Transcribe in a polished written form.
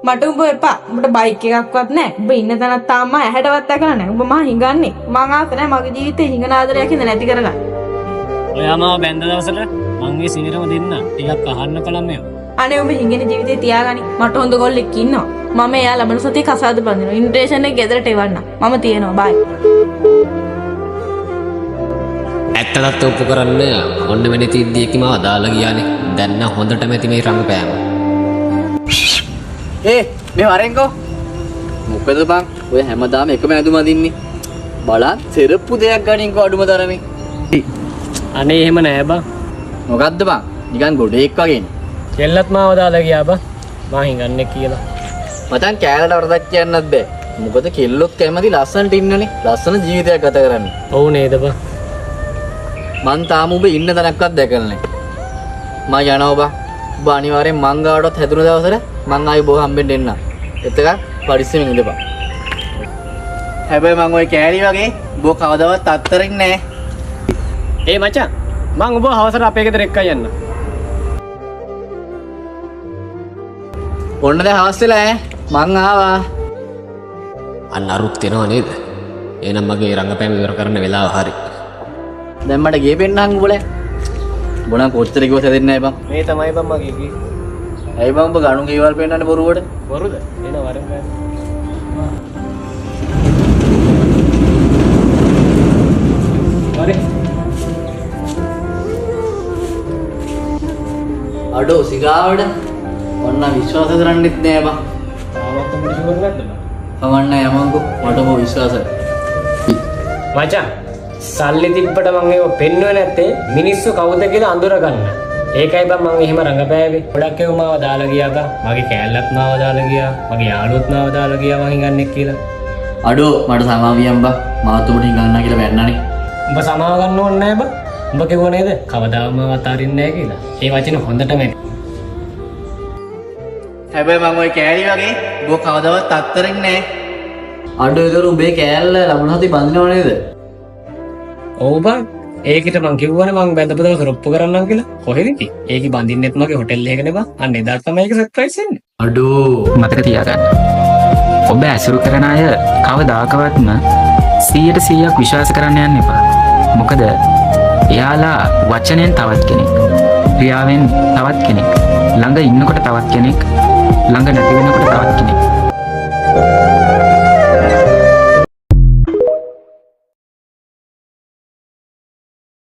මට උඹ එපා. උඹට බයික් එකක්වත් නැහැ. උඹ ඉන්න තැනත් තාම ඇහැටවත් දැකලා නැහැ. උඹ මා හිඟන්නේ. මං ආස නැහැ මගේ ජීවිතේ හිඟන ආදරයක් ඉඳ නැති කරගන්න. ඔයා මාව බැඳ දවසට මං මේ සිනිරම දෙන්න ටිකක් අහන්න කලම් මේව. අනේ උඹ හිඟන ජීවිතේ තියාගනි. මට හොඳ ගොල්ලෙක් ඉන්නවා. මම එයා ලබන සතියේ කසාද බඳිනවා. ඉන්විටේෂන් එක ගෙදරට එවන්න. මම තියෙනවා. බයි. ඇත්තටත් ඔප්පු කරන්න ඔන්න වෙන තිද්දියකම අදාලා ගියානේ. දැන් නම් හොඳටම ඇති මේ රංගපෑම. මේ වරෙන්කෝ මොකද බං ඔය හැමදාම එකම ඇඳුම අදින්නේ බලන්න සෙරප්පු දෙයක් ගනින්කෝ අඩුම තරමේ අනේ එහෙම නෑ බං. මොකද්ද බං නිකන් ගොඩේක් වගේනේ කෙල්ලත් මාව දාලා ගියා බං. මං හිඟන්නේ කියලා. මචං කෑලට වරදක් කියන්නත් බෑ මොකද කෙල්ලොත් කැමති ලස්සනට ඉන්නනේ ලස්සන ජීවිතයක් ගත කරන්න. ඔව් නේද බං. මං තාම ඔබ ඉන්න තැනක්වත් දැකලා නෑ. මම යනවා බං. ඔබ අනිවාර්යෙන් මං ගාවටත් හැදුන දවසට මං ආයෙ බෝ හම්බෙන්න එන්න. එතක පරිස්සමෙන් ඉඳපන්. හැබැයි මං ඔය කෑලි වගේ බෝ කවදාවත් අත්තරින් නෑ. ඒ මචං මං ඔබ හවසට අපේ ගෙදර එක්කයි යන්න. ඔන්න දැන් හවස් වෙලා මං ආවා. අන්න අරුත් එනවා නේද? එහෙනම් මගේ රංගපෑම ඉවර කරන්න වෙලාව හරි. දැන් මට ගේ පෙන්නන්න උඹලා. බොනම් කොච්චර කිව්වද දෙන්නේ නැහැ බං. මේ තමයි බං මගේ කී. ඇයි බං ඔබ ගණු කේවල් පෙන්නන්නේ බොරුවට? බොරුද? එන වරෙන් ගන්න. හරි. අඩෝ සිගාවට ඔන්න විශ්වාස කරන්නෙත් නෑ බං. තාමත් උඹට ෂුවර් නැද්ද බං? කවන්න යමන්කෝ මට ඔබ විශ්වාසයි. මචං සල්ලි තිබ්බට මං ඒක පෙන්නුවේ නැත්තේ මිනිස්සු කවුද කියලා අඳුර ගන්න. ඒකයි බං මං එහෙම රඟපෑවේ. ගොඩක් ඒවා මාව දාලා ගියා බං. මගේ කෑල්ලත් මාව දාලා ගියා. මගේ යාළුවොත් මාව දාලා ගියා මං හිඟන්නේ කියලා. අඩෝ මට සමාවියම් බං. මාත් ඔබට හිඟන්නා කියලා බැන්නනේ. උඹ සමාව ගන්න ඕනේ නැහැ බං. උඹ කිව්ව නේද? කවදාම අතාරින්නේ නැහැ කියලා. ඒ වචන හොඳටම ඇති. හැබැයි මම ඔය කෑලි වගේ ඔබ කවදාවත් අත්තරින් නෑ. අඩෝ ඒතර උඹේ කෑල්ල ලබන සති බඳිනව නේද? ඔව් බං. ඒකිට මං කිව්වනේ මං බැඳපු දවස් රොප්පු කරන්නම් කියලා. කොහෙද ඉතින්? ඒකි බඳින්නෙත් මගේ හොටෙල් එකකනේ බං. අන්න එදාට තමයි ඒක සර්ප්‍රයිස් වෙන්නේ. අඩෝ මතක තියාගන්න. ඔබ ඇසුරු කරන අය කවදාකවත්ම 100% විශ්වාස කරන්න යන්න එපා. මොකද එයාලා වචනෙන් තවත් කෙනෙක්, ක්‍රියාවෙන් තවත් කෙනෙක්, ළඟ ඉන්නකොට තවත් කෙනෙක්, ළඟ නැති වෙනකොට තවත් කෙනෙක්.